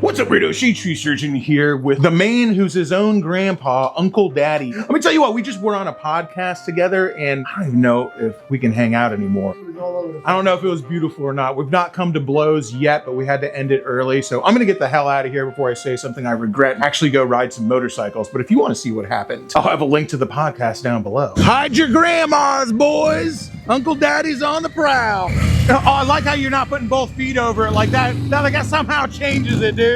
What's up, weirdo? Shade Tree Surgeon here with the man who's his own grandpa, Uncle Daddy. Let me tell you what, we just were on a podcast together and I don't even know if we can hang out anymore. I don't know if it was beautiful or not. We've not come to blows yet, but we had to end it early. So I'm gonna get the hell out of here before I say something I regret and actually go ride some motorcycles. But if you want to see what happened, I'll have a link to the podcast down below. Hide your grandmas, boys. Uncle Daddy's on the prowl. Oh, I like how you're not putting both feet over it like that. That somehow changes it, dude.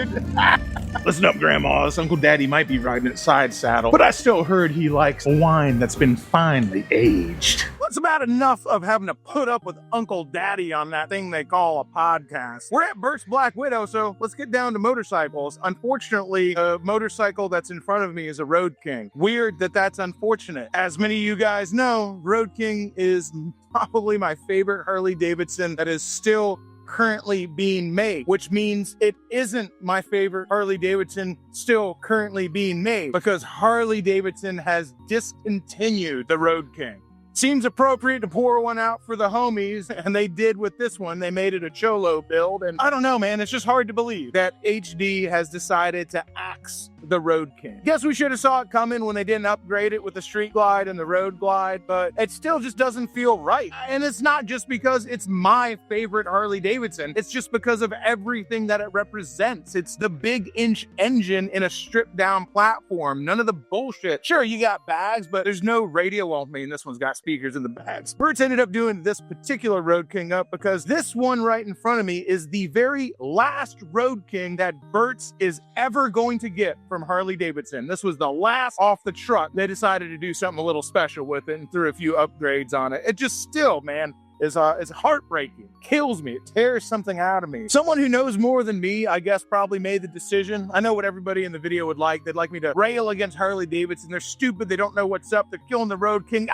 Listen up, grandmas. Uncle Daddy might be riding a side saddle, but I still heard he likes wine that's been finely aged. What's about enough of having to put up with Uncle Daddy on that thing they call a podcast? We're at Bert's Black Widow, so let's get down to motorcycles. Unfortunately, the motorcycle that's in front of me is a Road King. Weird that that's unfortunate. As many of you guys know, Road King is probably my favorite Harley Davidson that is still currently being made, which means it isn't my favorite Harley Davidson still currently being made because Harley Davidson has discontinued the Road King. Seems appropriate to pour one out for the homies, and they did with this one. They made it a Cholo build, and I don't know, man, it's just hard to believe that HD has decided to axe the Road King. Guess we should have saw it coming when they didn't upgrade it with the Street Glide and the Road Glide, but it still just doesn't feel right. And it's not just because it's my favorite Harley Davidson, it's just because of everything that it represents. It's the big inch engine in a stripped down platform. None of the bullshit. Sure, you got bags, but there's no radio. Well, I mean, this one's got speakers in the bags. Bert's ended up doing this particular Road King up because this one right in front of me is the very last Road King that Bert's is ever going to get from Harley Davidson. This was the last off the truck. They decided to do something a little special with it and threw a few upgrades on it. It just still, man, is heartbreaking. Kills me. It tears something out of me. Someone who knows more than me, I guess, probably made the decision. I know what everybody in the video would like. They'd like me to rail against Harley Davidson. They're stupid. They don't know what's up. They're killing the Road King.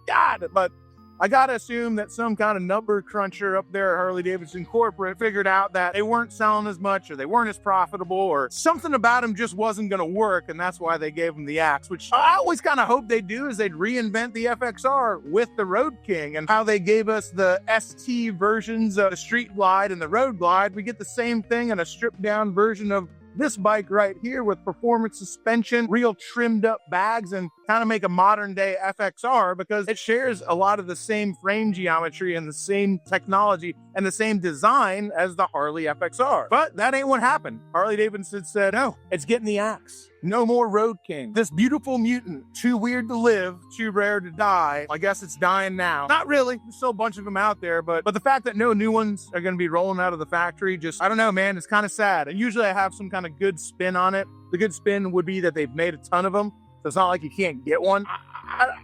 God, but I gotta assume that some kind of number cruncher up there at Harley Davidson corporate figured out that they weren't selling as much or they weren't as profitable or something about them just wasn't gonna work, and that's why they gave them the axe, which I always kind of hoped they'd do is they'd reinvent the FXR with the Road King, and how they gave us the ST versions of the Street Glide and the Road Glide. We get the same thing in a stripped down version of this bike right here with performance suspension, real trimmed up bags, and kind of make a modern day FXR because it shares a lot of the same frame geometry and the same technology and the same design as the Harley FXR. But that ain't what happened. Harley Davidson said, no, it's getting the axe. No more Road King. This beautiful mutant, too weird to live, too rare to die. I guess it's dying now. Not really. There's still a bunch of them out there, but the fact that no new ones are going to be rolling out of the factory, just, I don't know, man, it's kind of sad. And usually I have some kind of good spin on it. The good spin would be that they've made a ton of them. So it's not like you can't get one.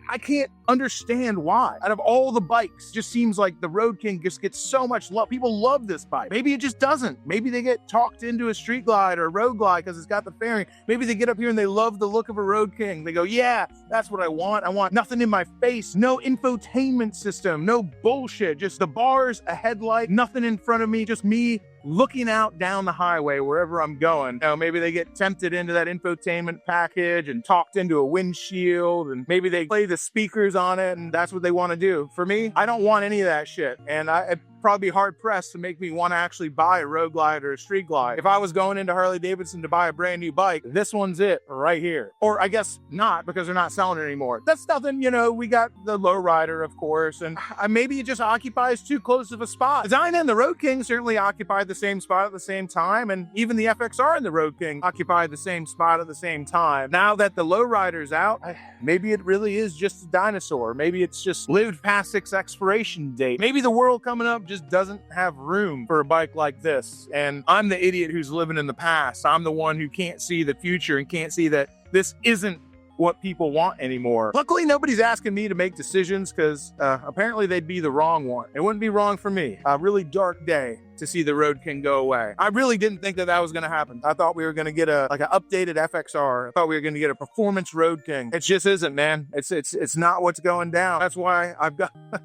I can't understand why. Out of all the bikes, just seems like the Road King just gets so much love. People love this bike. Maybe it just doesn't. Maybe they get talked into a Street Glide or a Road Glide because it's got the fairing. Maybe they get up here and they love the look of a Road King. They go, yeah, that's what I want. I want nothing in my face. No infotainment system. No bullshit. Just the bars, a headlight, nothing in front of me. Just me looking out down the highway wherever I'm going. Now, maybe they get tempted into that infotainment package and talked into a windshield, and maybe they play the speakers on it, and that's what they want to do. For me, I don't want any of that shit, and I'd probably be hard pressed to make me want to actually buy a Road Glide or a Street Glide. If I was going into Harley Davidson to buy a brand new bike, this one's it right here. Or I guess not, because they're not selling it anymore. That's nothing, you know, we got the Lowrider, of course, and maybe it just occupies too close of a spot. Design and the Road King certainly occupied the same spot at the same time, and even the FXR and the Road King occupied the same spot at the same time. Now that the Lowrider's out, maybe it really is just a dinosaur. Maybe it's just lived past its expiration date. Maybe the world coming up just doesn't have room for a bike like this, and I'm the idiot who's living in the past. I'm the one who can't see the future and can't see that this isn't what people want anymore. Luckily, nobody's asking me to make decisions because apparently they'd be the wrong one. It wouldn't be wrong for me. A really dark day to see the Road King go away. I really didn't think that was going to happen. I thought we were going to get an updated FXR. I thought we were going to get a performance Road King. It just isn't, man. It's not what's going down. That's why I've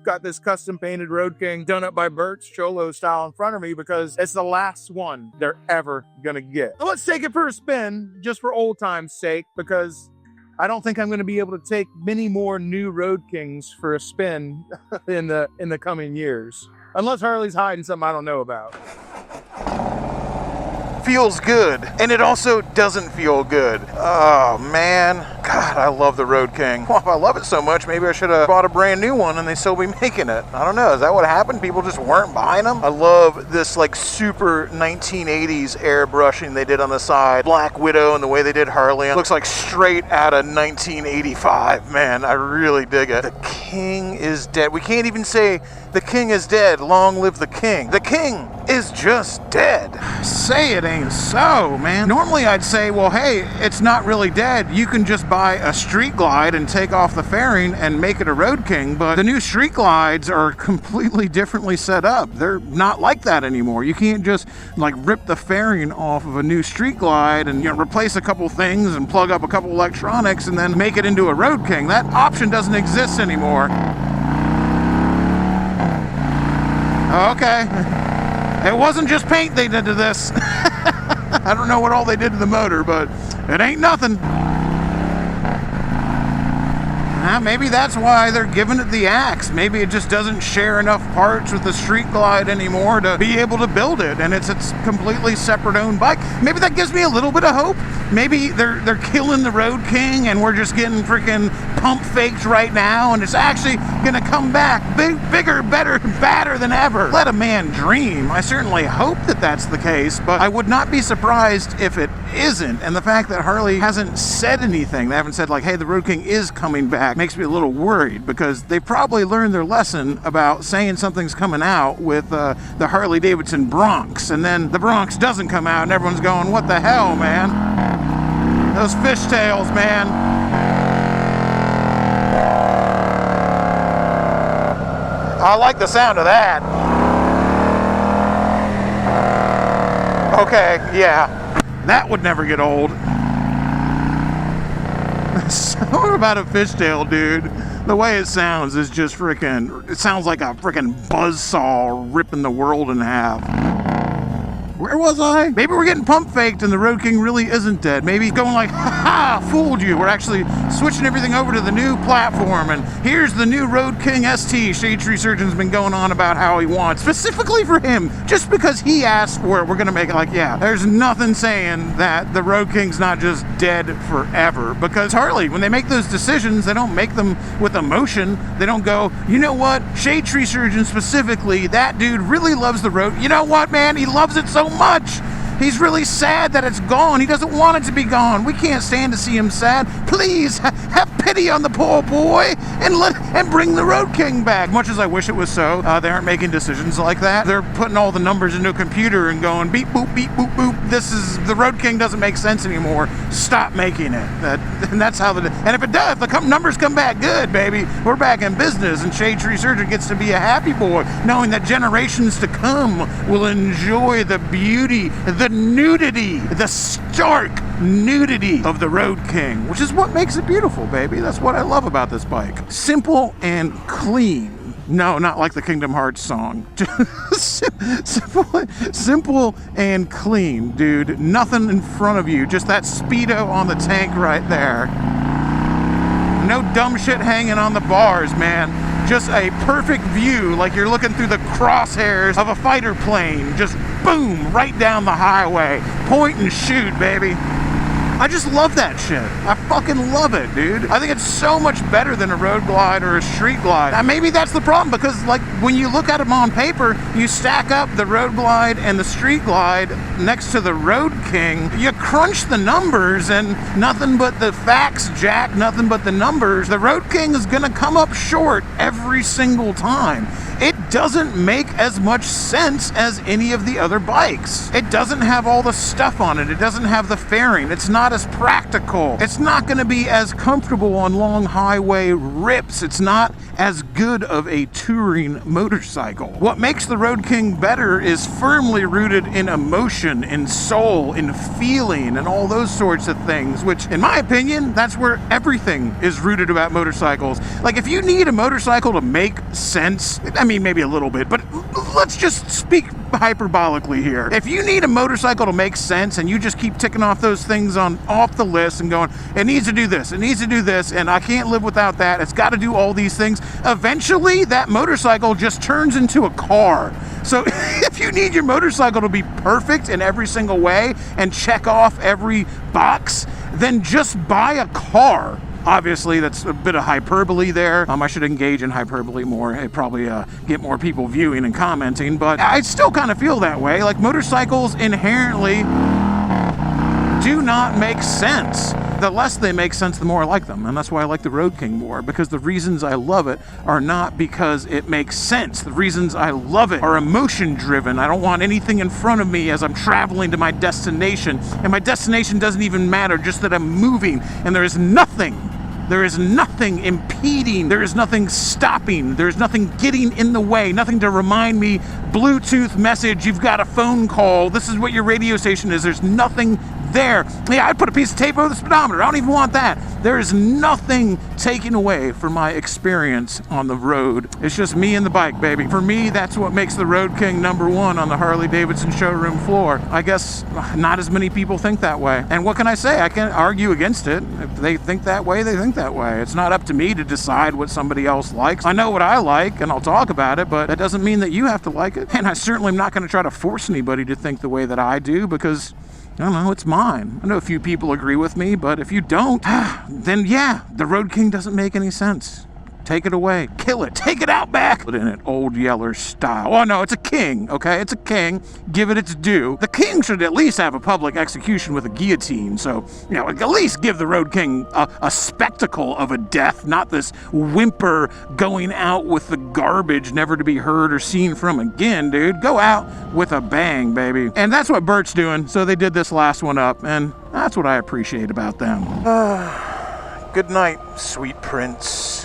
got this custom painted Road King done up by Bert's Cholo style in front of me because it's the last one they're ever going to get. So let's take it for a spin just for old time's sake, because I don't think I'm going to be able to take many more new Road Kings for a spin in the coming years. Unless Harley's hiding something I don't know about. feels good, and it also doesn't feel good. Oh man, God, I love the Road King. Well, if I love it so much, maybe I should have bought a brand new one and they still be making it. I don't know, is that what happened? People just weren't buying them? I love this like super 1980s airbrushing they did on the side. Black Widow and the way they did Harley. It looks like straight out of 1985. Man, I really dig it. The king is dead. We can't even say the king is dead. Long live the king. The king is just dead. Say it ain't so, man. Normally I'd say, well, hey, it's not really dead. You can just buy a Street Glide and take off the fairing and make it a Road King, but the new Street Glides are completely differently set up. They're not like that anymore. You can't just like rip the fairing off of a new Street Glide and, you know, replace a couple things and plug up a couple electronics and then make it into a Road King. That option doesn't exist anymore. Okay. It wasn't just paint they did to this. I don't know what all they did to the motor, but it ain't nothing. Maybe that's why they're giving it the axe. Maybe it just doesn't share enough parts with the Street Glide anymore to be able to build it, and it's completely separate owned bike. Maybe that gives me a little bit of hope. Maybe they're killing the Road King and we're just getting freaking pump faked right now, and it's actually gonna come back bigger, better, badder than ever. Let a man dream. I certainly hope that that's the case, but I would not be surprised if it isn't. And the fact that Harley hasn't said anything, they haven't said like, hey, the Road King is coming back, makes me a little worried, because they probably learned their lesson about saying something's coming out with the Harley Davidson Bronx, and then the Bronx doesn't come out and everyone's going, what the hell, man? Those fishtails, man. I like the sound of that. Okay, yeah. That would never get old. Something about a fishtail, dude. The way it sounds is just freaking... It sounds like a freaking buzzsaw ripping the world in half. Where was I? Maybe we're getting pump faked and the Road King really isn't dead. Maybe he's going like, ha ha, fooled you. We're actually switching everything over to the new platform, and here's the new Road King ST. Shade Tree Surgeon's been going on about how he wants, specifically for him, just because he asked for it, we're gonna make it like, yeah, there's nothing saying that the Road King's not just dead forever. Because Harley, when they make those decisions, they don't make them with emotion. They don't go, you know what, Shade Tree Surgeon specifically, that dude really loves the road. You know what, man, he loves it so much. He's really sad that it's gone. He doesn't want it to be gone. We can't stand to see him sad. Please have pity on the poor boy and bring the Road King back. Much as I wish it was so, they aren't making decisions like that. They're putting all the numbers into a computer and going beep boop beep boop boop. The Road King doesn't make sense anymore. Stop making it. And that's how and if it does, the numbers come back good, baby. We're back in business, and Shade Tree Surgeon gets to be a happy boy, knowing that generations to come will enjoy the beauty, the nudity, the stark nudity of the Road King, which is what makes it beautiful, baby. That's what I love about this bike. Simple and clean. No, not like the Kingdom Hearts song. Simple and clean, dude. Nothing in front of you. Just that Speedo on the tank right there. No dumb shit hanging on the bars, man. Just a perfect view, like you're looking through the crosshairs of a fighter plane. Just boom, right down the highway. Point and shoot, baby. I just love that shit. I fucking love it, dude. I think it's so much better than a Road Glide or a Street Glide. And maybe that's the problem, because like when you look at them on paper, you stack up the Road Glide and the Street Glide next to the Road King. You crunch the numbers and nothing but the facts, Jack, nothing but the numbers. The Road King is gonna come up short every single time. It doesn't make as much sense as any of the other bikes. It doesn't have all the stuff on it. It doesn't have the fairing. It's not as practical. It's not going to be as comfortable on long highway rips. It's not as good of a touring motorcycle. What makes the Road King better is firmly rooted in emotion, in soul, in feeling, and all those sorts of things, which in my opinion, that's where everything is rooted about motorcycles. Like if you need a motorcycle to make sense, I mean maybe a little bit, but let's just speak hyperbolically here. If you need a motorcycle to make sense and you just keep ticking off those things off the list and going, it needs to do this, it needs to do this, and I can't live without that, it's got to do all these things, eventually that motorcycle just turns into a car. So if you need your motorcycle to be perfect in every single way and check off every box, then just buy a car. Obviously, that's a bit of hyperbole there. I should engage in hyperbole more. It'd probably get more people viewing and commenting, but I still kind of feel that way. Like, motorcycles inherently do not make sense. The less they make sense, the more I like them. And that's why I like the Road King more, because the reasons I love it are not because it makes sense. The reasons I love it are emotion driven. I don't want anything in front of me as I'm traveling to my destination. And my destination doesn't even matter, just that I'm moving. And there is nothing impeding, there is nothing stopping, there is nothing getting in the way, nothing to remind me, Bluetooth message, you've got a phone call, this is what your radio station is, there's nothing there. Yeah, I'd put a piece of tape over the speedometer, I don't even want that. There is nothing taken away from my experience on the road. It's just me and the bike, baby. For me, that's what makes the Road King #1 on the Harley Davidson showroom floor. I guess not as many people think that way. And what can I say? I can't argue against it. If they think that way, they think that way. It's not up to me to decide what somebody else likes. I know what I like, and I'll talk about it, but that doesn't mean that you have to like it. And I certainly am not going to try to force anybody to think the way that I do, because I don't know, it's mine. I know a few people agree with me, but if you don't, then yeah, the Road King doesn't make any sense. Take it away. Kill it. Take it out back. Put in it Old Yeller style. Oh no, it's a king, okay? It's a king. Give it its due. The king should at least have a public execution with a guillotine. So, you know, at least give the Road King a spectacle of a death, not this whimper going out with the garbage never to be heard or seen from again, dude. Go out with a bang, baby. And that's what Bert's doing. So they did this last one up, and that's what I appreciate about them. Good night, sweet prince.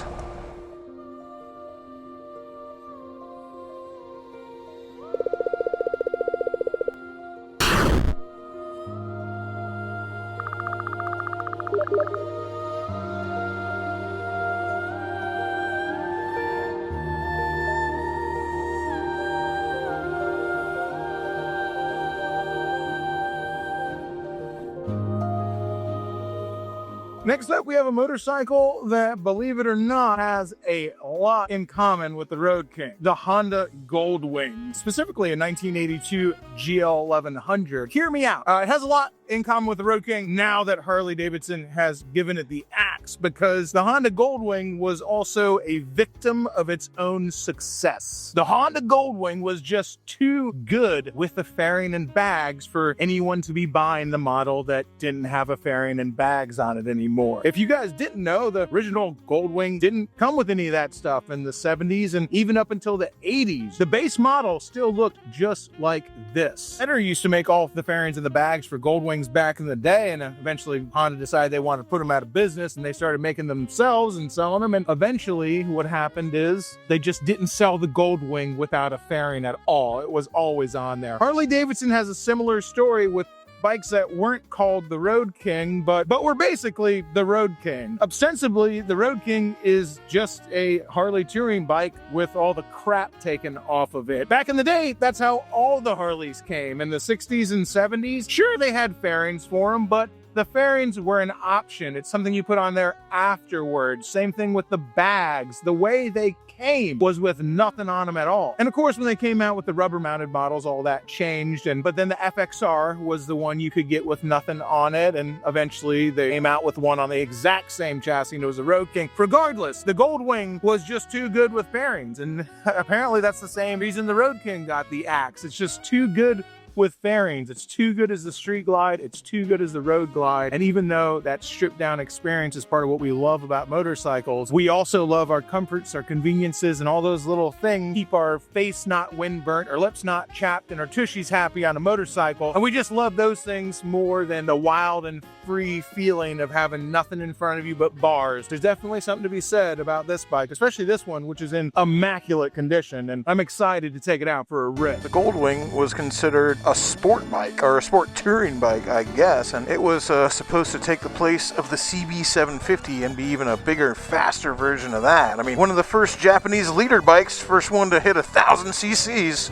Next up, we have a motorcycle that, believe it or not, has a lot in common with the Road King. The Honda Goldwing, specifically a 1982 GL 1100. Hear me out. It has a lot in common with the Road King now that Harley Davidson has given it the axe, because the Honda Goldwing was also a victim of its own success. The Honda Goldwing was just too good with the fairing and bags for anyone to be buying the model that didn't have a fairing and bags on it anymore. If you guys didn't know, the original Goldwing didn't come with any of that stuff in the 70s and even up until the 80s. The base model still looked just like this. Fender used to make all the fairings and the bags for Goldwings back in the day, and eventually Honda decided they wanted to put them out of business, and they started making them themselves and selling them, and eventually what happened is they just didn't sell the Goldwing without a fairing at all. It was always on there. Harley Davidson has a similar story with bikes that weren't called the Road King, but were basically the Road King. Ostensibly, the Road King is just a Harley touring bike with all the crap taken off of it. Back in the day, that's how all the Harleys came. In the 60s and 70s, sure, they had fairings for them, but the fairings were an option. It's something you put on there afterwards. Same thing with the bags. The way they came was with nothing on them at all. And of course, when they came out with the rubber mounted models, all that changed. But then the FXR was the one you could get with nothing on it. And eventually they came out with one on the exact same chassis, and it was a Road King. Regardless, the Goldwing was just too good with fairings. And apparently that's the same reason the Road King got the axe. It's just too good with fairings. It's too good as the Street Glide, it's too good as the Road Glide. And even though that stripped down experience is part of what we love about motorcycles, we also love our comforts, our conveniences, and all those little things keep our face not wind burnt, our lips not chapped, and our tushies happy on a motorcycle. And we just love those things more than the wild and free feeling of having nothing in front of you but bars. There's definitely something to be said about this bike, especially this one, which is in immaculate condition, and I'm excited to take it out for a rip. The Goldwing was considered a sport bike, or a sport touring bike, I guess, and it was supposed to take the place of the CB750 and be even a bigger, faster version of that. I mean, one of the first Japanese leader bikes, first one to hit 1,000 cc's.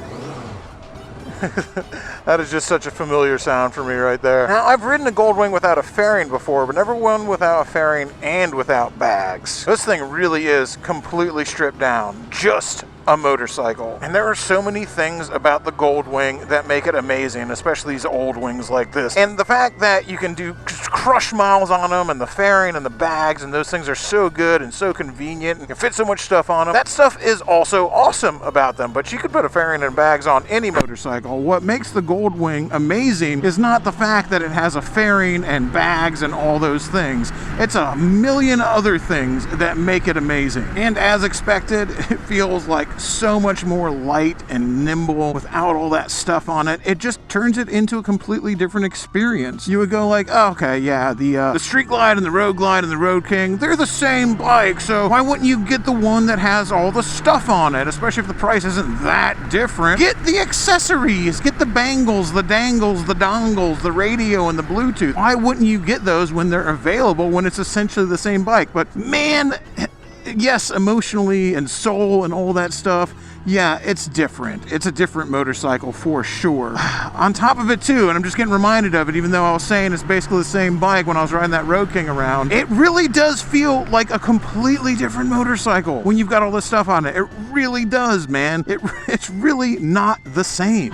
That is just such a familiar sound for me right there. Now, I've ridden a Goldwing without a fairing before, but never one without a fairing and without bags. This thing really is completely stripped down. Just a motorcycle. And there are so many things about the Goldwing that make it amazing, especially these old wings like this. And the fact that you can do crush miles on them, and the fairing and the bags, and those things are so good and so convenient, and you can fit so much stuff on them. That stuff is also awesome about them, but you could put a fairing and bags on any motorcycle. What makes the Goldwing amazing is not the fact that it has a fairing and bags and all those things. It's a million other things that make it amazing. And as expected, it feels like so much more light and nimble without all that stuff on it. It just turns it into a completely different experience. You would go like, oh, okay, yeah, the Street Glide and the Road Glide and the Road King, they're the same bike, so why wouldn't you get the one that has all the stuff on it, especially if the price isn't that different? Get the accessories, get the bangles, the dangles, the dongles, the radio, and the Bluetooth. Why wouldn't you get those when they're available when it's essentially the same bike? But man, yes, emotionally and soul and all that stuff, yeah, it's different. It's a different motorcycle for sure. On top of it too, and I'm just getting reminded of it, even though I was saying it's basically the same bike when I was riding that Road King around, it really does feel like a completely different motorcycle when you've got all this stuff on it. It really does, man. It's really not the same.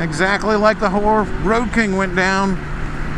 Exactly like the whole Road King went down,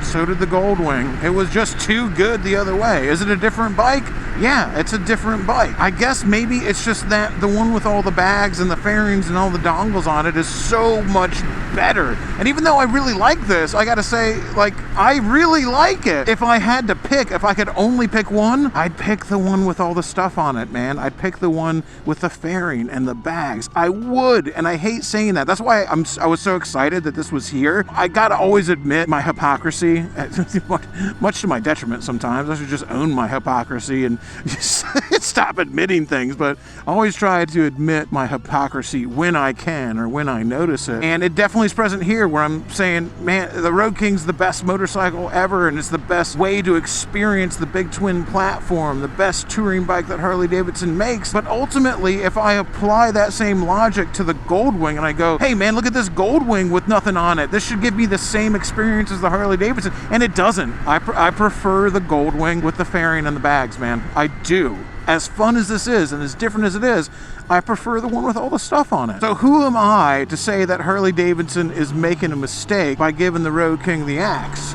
so did the Goldwing. It was just too good the other way. Is it a different bike? Yeah, it's a different bike. I guess maybe it's just that the one with all the bags and the fairings and all the dongles on it is so much better. And even though I really like this, I gotta say, like, I really like it. If I had to pick, if I could only pick one, I'd pick the one with all the stuff on it, man. I'd pick the one with the fairing and the bags. I would, and I hate saying that. That's why I was so excited that this was here. I gotta always admit my hypocrisy, much to my detriment sometimes. I should just own my hypocrisy and just stop admitting things, but I always try to admit my hypocrisy when I can or when I notice it. And it definitely is present here where I'm saying, man, the Road King's the best motorcycle ever, and it's the best way to experience the big twin platform, the best touring bike that Harley Davidson makes. But ultimately, if I apply that same logic to the Goldwing and I go, hey man, look at this Goldwing with nothing on it, this should give me the same experience as the Harley Davidson, and it doesn't. I prefer the Goldwing with the fairing and the bags, man. I do. As fun as this is and as different as it is, I prefer the one with all the stuff on it. So who am I to say that Harley Davidson is making a mistake by giving the Road King the axe?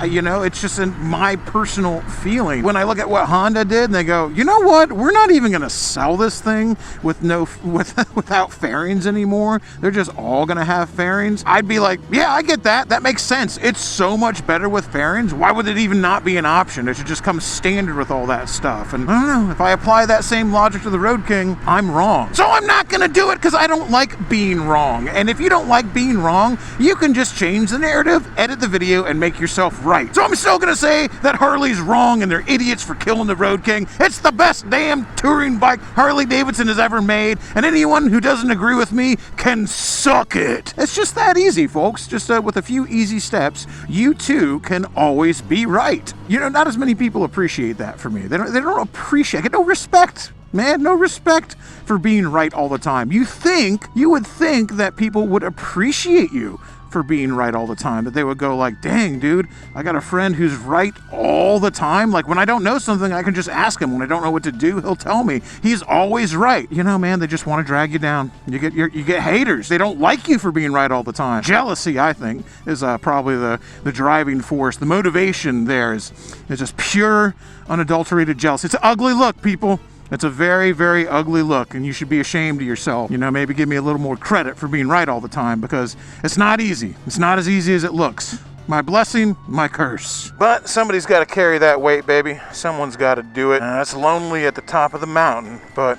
You know, it's just in my personal feeling. When I look at what Honda did and they go, you know what, we're not even gonna sell this thing without fairings anymore. They're just all gonna have fairings. I'd be like, yeah, I get that. That makes sense. It's so much better with fairings. Why would it even not be an option? It should just come standard with all that stuff. And I don't know, if I apply that same logic to the Road King, I'm wrong. So I'm not gonna do it because I don't like being wrong. And if you don't like being wrong, you can just change the narrative, edit the video, and make yourself right. So I'm still gonna say that Harley's wrong and they're idiots for killing the Road King. It's the best damn touring bike Harley Davidson has ever made, and anyone who doesn't agree with me can suck it. It's just that easy, folks. Just with a few easy steps, you too can always be right. You know, not as many people appreciate that for me. They don't appreciate, I get no respect. Man, no respect for being right all the time. You would think that people would appreciate you for being right all the time, that they would go like, dang dude, I got a friend who's right all the time. Like when I don't know something, I can just ask him. When I don't know what to do, he'll tell me. He's always right. You know, man, they just want to drag you down. You get haters. They don't like you for being right all the time. Jealousy, I think, is probably the driving force. The motivation there is just pure, unadulterated jealousy. It's an ugly look, people. It's a very, very ugly look, and you should be ashamed of yourself. You know, maybe give me a little more credit for being right all the time, because it's not easy. It's not as easy as it looks. My blessing, my curse. But somebody's got to carry that weight, baby. Someone's got to do it. It's lonely at the top of the mountain, but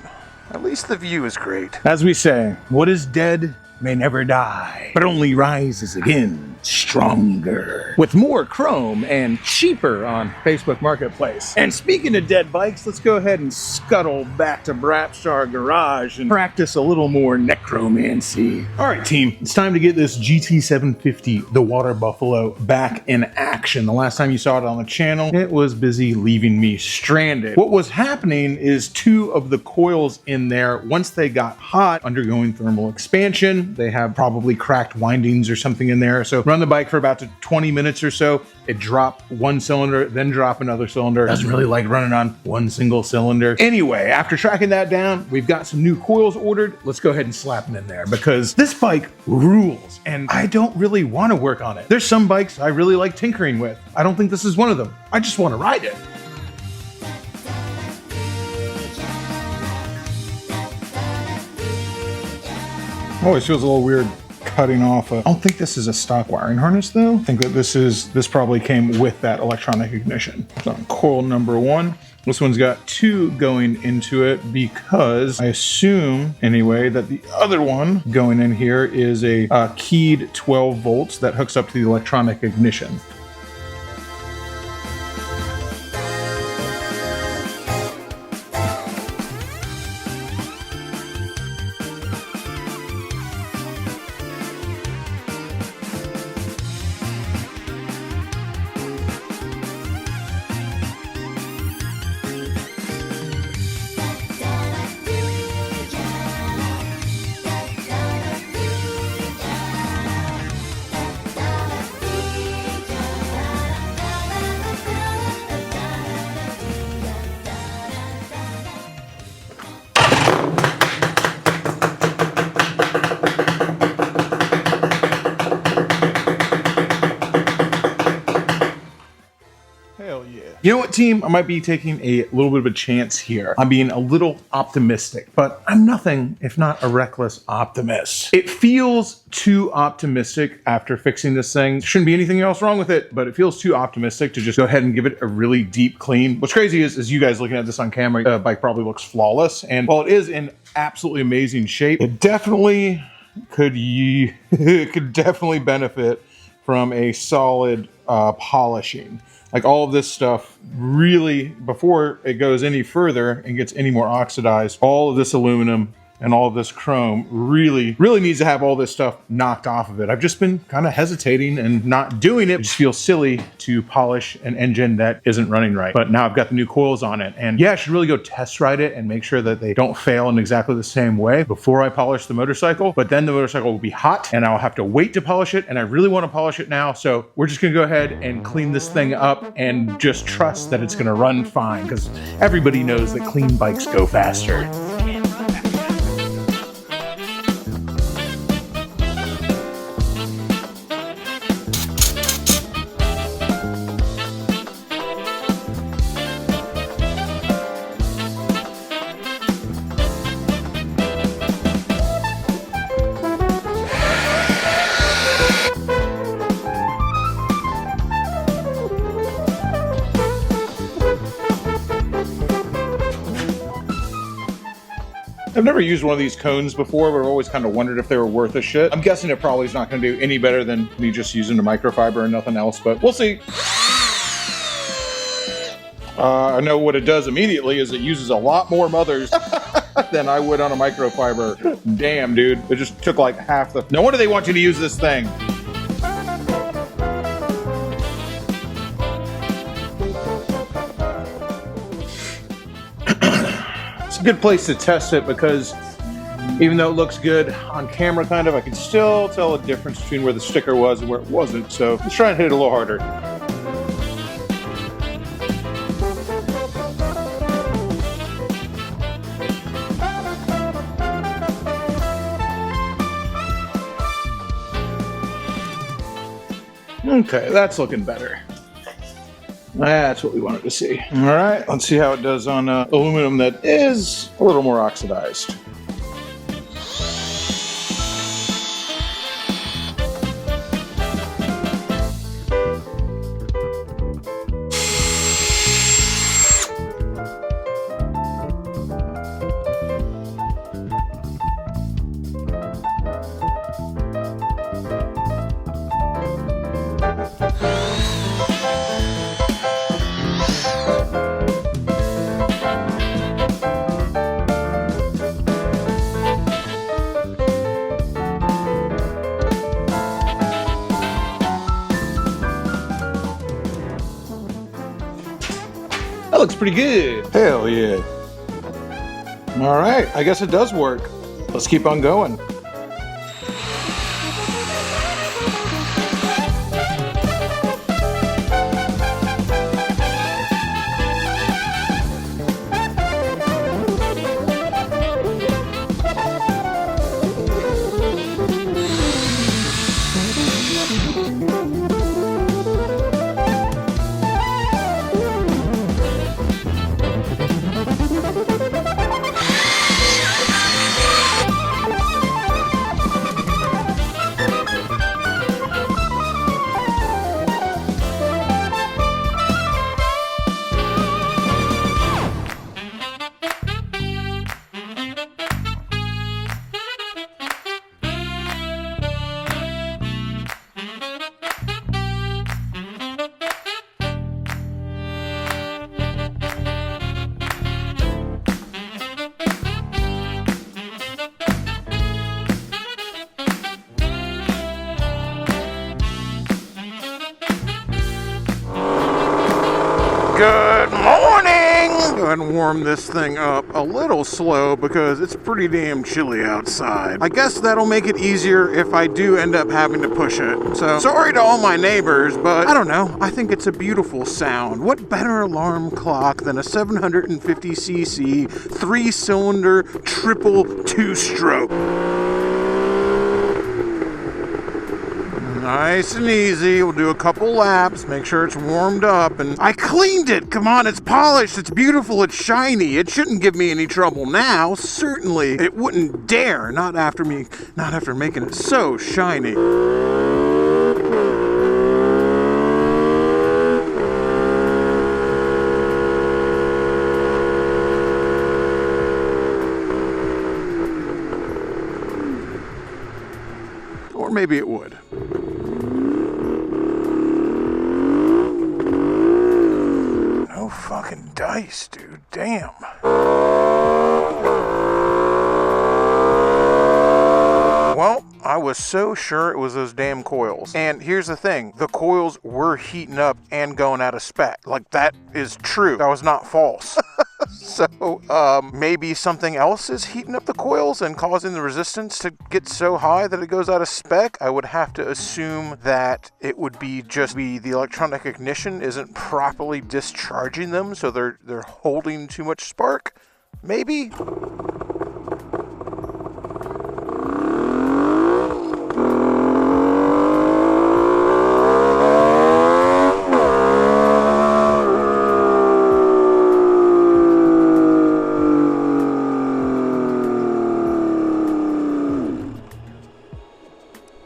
at least the view is great. As we say, what is dead may never die, but only rises again. stronger with more chrome and cheaper on Facebook Marketplace. And speaking of dead bikes, let's go ahead and scuttle back to Brapstar Garage and practice a little more necromancy. All right, team, it's time to get this GT750, the Water Buffalo, back in action. The last time you saw it on the channel, it was busy leaving me stranded. What was happening is two of the coils in there, once they got hot, undergoing thermal expansion, they have probably cracked windings or something in there. So run the bike for about 20 minutes or so. It dropped one cylinder, then drop another cylinder. Doesn't really like running on one single cylinder. Anyway, after tracking that down, we've got some new coils ordered. Let's go ahead and slap them in there because this bike rules and I don't really want to work on it. There's some bikes I really like tinkering with. I don't think this is one of them. I just want to ride it. Always feels a little weird cutting off. I don't think this is a stock wiring harness though. I think that this probably came with that electronic ignition. So coil number one. This one's got two going into it because I assume anyway that the other one going in here is a keyed 12 volts that hooks up to the electronic ignition. You know what, team? I might be taking a little bit of a chance here. I'm being a little optimistic, but I'm nothing if not a reckless optimist. It feels too optimistic after fixing this thing. There shouldn't be anything else wrong with it, but it feels too optimistic to just go ahead and give it a really deep clean. What's crazy is you guys looking at this on camera, the bike probably looks flawless. And while it is in absolutely amazing shape, it definitely it could definitely benefit from a solid polishing. Like all of this stuff really, before it goes any further and gets any more oxidized, all of this aluminum and all of this chrome really needs to have all this stuff knocked off of it. I've just been kind of hesitating and not doing it. It just feels silly to polish an engine that isn't running right. But now I've got the new coils on it. And yeah, I should really go test ride it and make sure that they don't fail in exactly the same way before I polish the motorcycle. But then the motorcycle will be hot and I'll have to wait to polish it. And I really want to polish it now. So we're just gonna go ahead and clean this thing up and just trust that it's gonna run fine, because everybody knows that clean bikes go faster. I've never used one of these cones before, but I've always kind of wondered if they were worth a shit. I'm guessing it probably is not going to do any better than me just using the microfiber and nothing else, but we'll see. I know what it does immediately is it uses a lot more mothers than I would on a microfiber. Damn, dude. It just took like half the... No wonder they want you to use this thing. It's a good place to test it because even though it looks good on camera kind of, I can still tell a difference between where the sticker was and where it wasn't. So let's try and hit it a little harder. Okay, that's looking better. That's what we wanted to see. All right, let's see how it does on aluminum that is a little more oxidized. That looks pretty good. Hell yeah. All right, I guess it does work. Let's keep on going. Good morning! Go ahead and warm this thing up a little slow because it's pretty damn chilly outside. I guess that'll make it easier if I do end up having to push it. So, sorry to all my neighbors, but I don't know. I think it's a beautiful sound. What better alarm clock than a 750cc, 3-cylinder, triple 2-stroke? Nice and easy. We'll do a couple laps, make sure it's warmed up, and I cleaned it. Come on, it's polished, it's beautiful, it's shiny. It shouldn't give me any trouble now. Certainly, it wouldn't dare. Not after making it so shiny. Or maybe it would. No fucking dice, dude. Damn. Well, I was so sure it was those damn coils. And here's the thing. The coils were heating up and going out of spec. Like, that is true. That was not false. So, maybe something else is heating up the coils and causing the resistance to get so high that it goes out of spec. I would have to assume that it would be just the electronic ignition isn't properly discharging them, so they're holding too much spark. Maybe?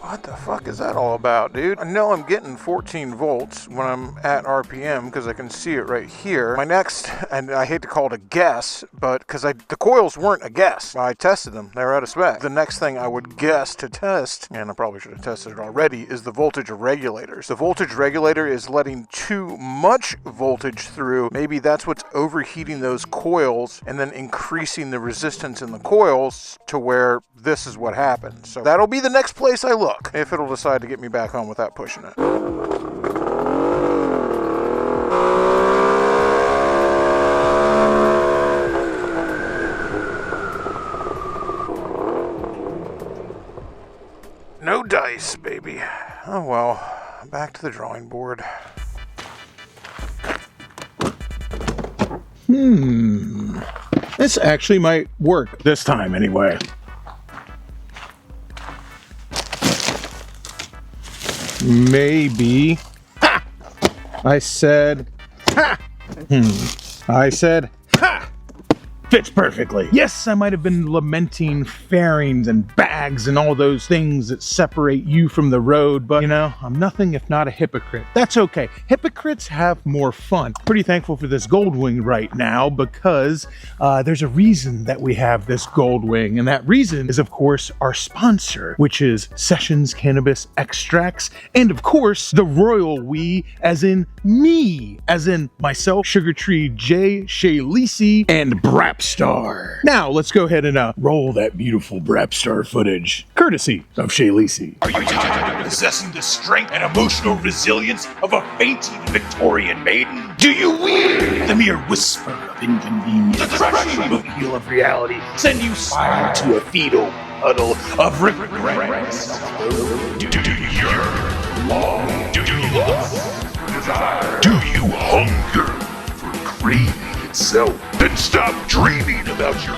What the fuck is that all about, dude? I know I'm getting 14 volts when I'm at RPM because I can see it right here. My next, and I hate to call it a guess, but because the coils weren't a guess. I tested them. They were out of spec. The next thing I would guess to test, and I probably should have tested it already, is the voltage regulators. The voltage regulator is letting too much voltage through. Maybe that's what's overheating those coils and then increasing the resistance in the coils to where this is what happens. So that'll be the next place I look, if it'll decide to get me back on without pushing it. No dice, baby. Oh well, back to the drawing board. This actually might work this time anyway. Maybe. Ha! I said, ha! I said, ha! Fits perfectly. Yes, I might have been lamenting fairings and bags and all those things that separate you from the road, but you know, I'm nothing if not a hypocrite. That's okay. Hypocrites have more fun. Pretty thankful for this gold wing right now because there's a reason that we have this gold wing, and that reason is, of course, our sponsor, which is Sessions Cannabis Extracts, and of course, the royal we, as in me, as in myself, Sugar Tree J, Shay Lisi, and Brapstar. Now, let's go ahead and roll that beautiful Brapstar footage, courtesy of Shay Lisi. Are you tired of possessing the strength and emotional resilience of a fainting Victorian maiden? Do you weary? The mere whisper of inconvenience, the crushing heel of reality, send you sliding to a fetal puddle of regrets. Do you long? Do you lust? Desire? Do you hunger for craving itself? Then stop dreaming about your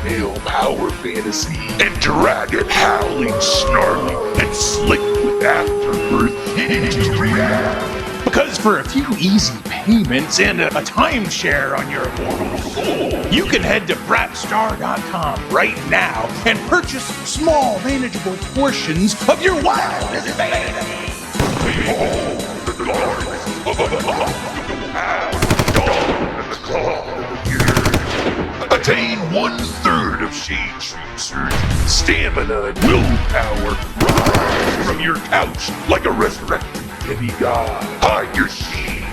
male power fantasy and drag it howling, snarling, and slick with afterbirth into reality. Because for a few easy payments and a timeshare on your immortal soul, you can head to brapstar.com right now and purchase small, manageable portions of your wildest fantasy. Behold the guards of a attain 1/3 of Shade Tree Surgeon's stamina and willpower. Rise from your couch like a resurrected demigod. Hide your shame.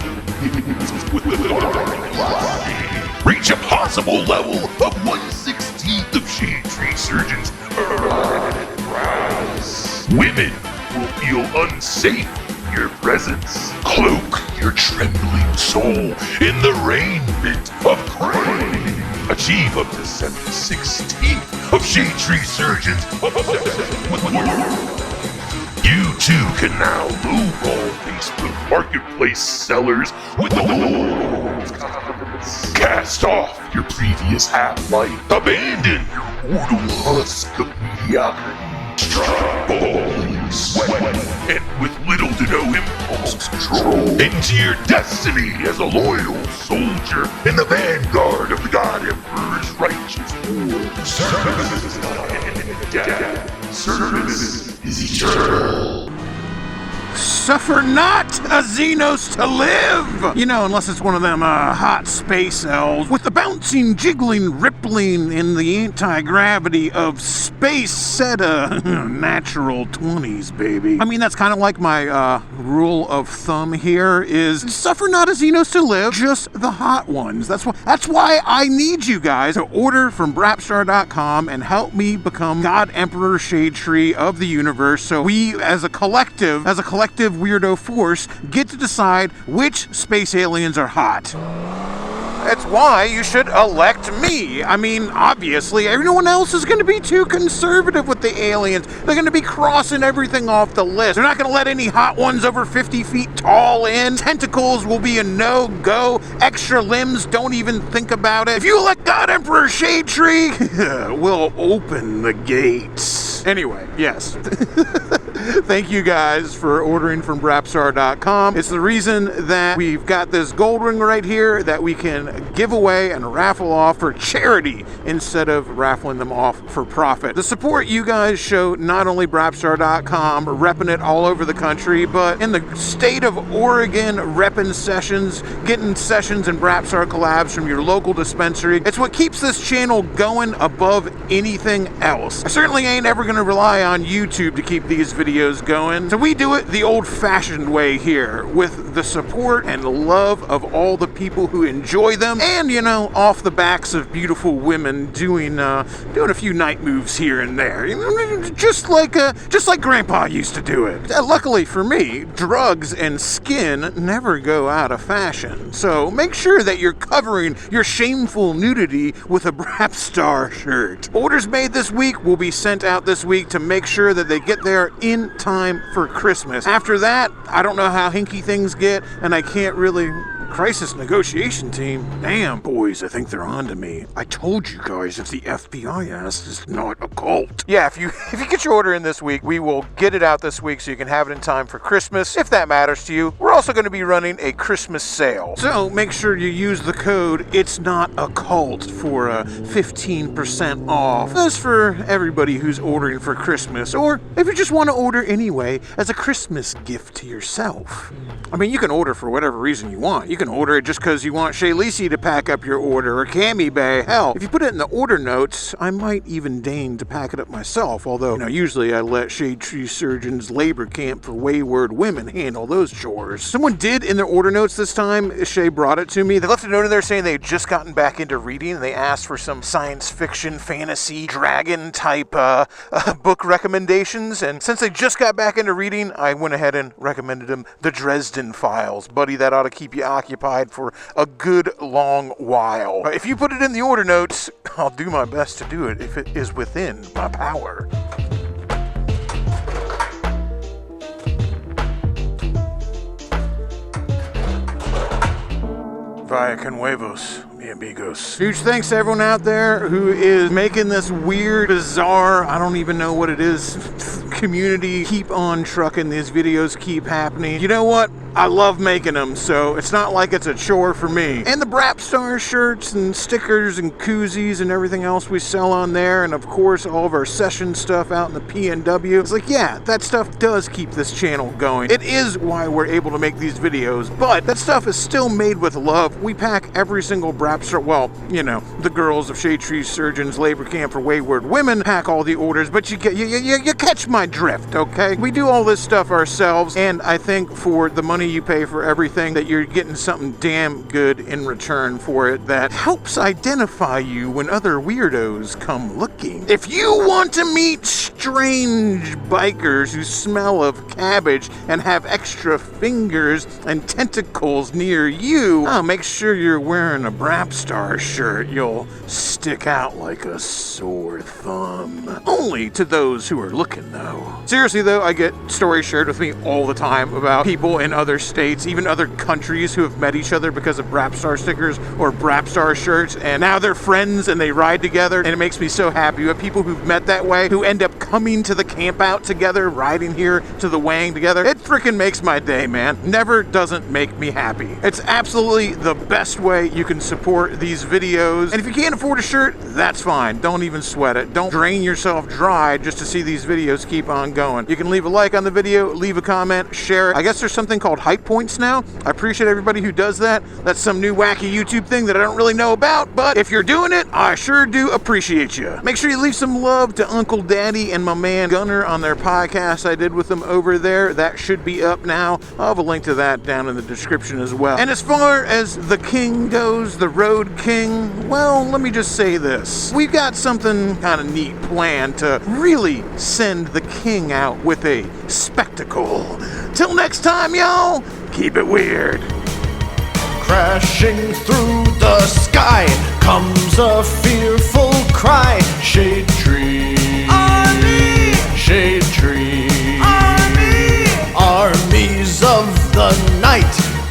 Reach a possible level of 1/16 of Shade Tree Surgeon's rise. Women will feel unsafe in your presence. Cloak your trembling soul in the raiment of crane. Achieve up to 7/16 of Shade Tree Surgeon's obsession with the world. You too can now lowball Facebook Marketplace sellers with the Lord's confidence. Cast off your previous half-life. Abandon your mortal husk of mediocrity. Strike boldly, sweat, and with little to no impulse control into your destiny as a loyal soldier in the vanguard of the God Emperor's righteous war. Service is not ending death. Service is eternal. Suffer not a Xenos to live! You know, unless it's one of them hot space elves with the bouncing, jiggling, rippling in the anti-gravity of space set natural 20s, baby. I mean, that's kind of like my rule of thumb here is suffer not a Xenos to live, just the hot ones. That's why I need you guys to order from brapstar.com and help me become God Emperor Shade Tree of the universe, so we as a collective weirdo force get to decide which space aliens are hot. That's why you should elect me. I mean, obviously, everyone else is going to be too conservative with the aliens. They're going to be crossing everything off the list. They're not going to let any hot ones over 50 feet tall in. Tentacles will be a no-go. Extra limbs, don't even think about it. If you elect God Emperor Shade Tree, we'll open the gates. Anyway, yes. Thank you guys for ordering from brapstar.com. It's the reason that we've got this gold ring right here that we can give away and raffle off for charity instead of raffling them off for profit. The support you guys show not only brapstar.com, repping it all over the country, but in the state of Oregon, repping sessions, getting sessions and Brapstar collabs from your local dispensary. It's what keeps this channel going above anything else. I certainly ain't ever going to rely on YouTube to keep these videos going. So we do it the old-fashioned way here, with the support and love of all the people who enjoy them, and, you know, off the backs of beautiful women doing a few night moves here and there, just like Grandpa used to do it. Luckily for me, drugs and skin never go out of fashion. So make sure that you're covering your shameful nudity with a Brapstar shirt. Orders made this week will be sent out this week to make sure that they get there in time for Christmas. After that, I don't know how hinky things get, and I can't really... Crisis negotiation team. Damn, boys, I think they're on to me. I told you guys if the FBI asks, it's not a cult. Yeah, if you get your order in this week, we will get it out this week so you can have it in time for Christmas, if that matters to you. We're also going to be running a Christmas sale. So make sure you use the code It's Not a Cult for 15% off. That's for everybody who's ordering for Christmas, or if you just want to order anyway as a Christmas gift to yourself. I mean, you can order for whatever reason you want. You can order it just because you want Shay Lisi to pack up your order, or Cammy Bay. Hell, if you put it in the order notes, I might even deign to pack it up myself, although, you know, usually I let Shade Tree Surgeon's labor camp for wayward women handle those chores. Someone did in their order notes this time. Shay brought it to me. They left a note in there saying they had just gotten back into reading, and they asked for some science fiction, fantasy, dragon type book recommendations, and since they just got back into reading, I went ahead and recommended them The Dresden Files. Buddy, that ought to keep you occupied occupied for a good long while. If you put it in the order notes, I'll do my best to do it if it is within my power. Vaya con huevos, mi amigos. Huge thanks to everyone out there who is making this weird, bizarre, I don't even know what it is, community keep on trucking. These videos keep happening. You know what? I love making them, so it's not like it's a chore for me. And the Brap Star shirts and stickers and koozies and everything else we sell on there, and of course all of our session stuff out in the PNW. It's like, yeah, that stuff does keep this channel going. It is why we're able to make these videos, but that stuff is still made with love. We pack every single Brap Star, well, you know, the girls of Shade Tree Surgeons Labor Camp for Wayward Women pack all the orders, but you catch my drift, okay? We do all this stuff ourselves, and I think for the money you pay for everything, that you're getting something damn good in return for it that helps identify you when other weirdos come looking. If you want to meet strange bikers who smell of cabbage and have extra fingers and tentacles near you, make sure you're wearing a Brap Star shirt. You'll stick out like a sore thumb. Only to those who are looking, though. Seriously, though, I get stories shared with me all the time about people in other states, even other countries, who have met each other because of Brap Star stickers or Brap Star shirts, and now they're friends and they ride together, and it makes me so happy. You have people who've met that way who end up coming to the camp out together, riding here to the Wang together. It freaking makes my day, man. Never doesn't make me happy. It's absolutely the best way you can support these videos, and if you can't afford a shirt, that's fine. Don't even sweat it. Don't drain yourself dry just to see these videos keep on going. You can leave a like on the video, leave a comment, share it. I guess there's something called hype points now. I appreciate everybody who does that. That's some new wacky YouTube thing that I don't really know about, but if you're doing it, I sure do appreciate you. Make sure you leave some love to Uncle Daddy and my man Gunner on their podcast I did with them over there. That should be up now. I'll have a link to that down in the description as well. And as far as the king goes, the Road King, well, let me just say this. We've got something kind of neat planned to really send the king out with a spectacle. Till next time, y'all, keep it weird. Crashing through the sky comes a fearful cry. Shade Tree Army! Shade Tree Army! Armies of the night,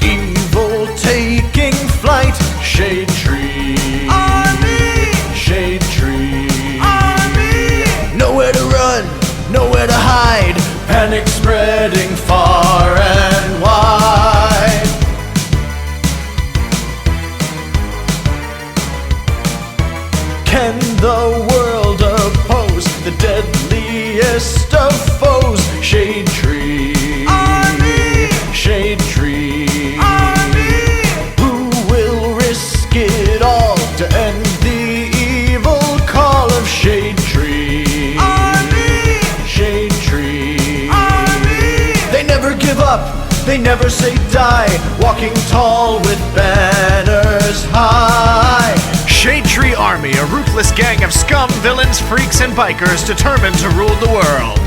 evil taking flight. Shade Tree Army! Shade Tree Army! Nowhere to run, nowhere to hide, panic spreading far and wide. Can the world oppose the deadliest of foes? Shade Tree Army! Shade Tree Army! Who will risk it all to end the evil call of Shade Tree Army! Shade Tree Army! They never give up, they never say die, walking tall with banners high. Shade Tree Army, a ruthless gang of scum, villains, freaks, and bikers determined to rule the world.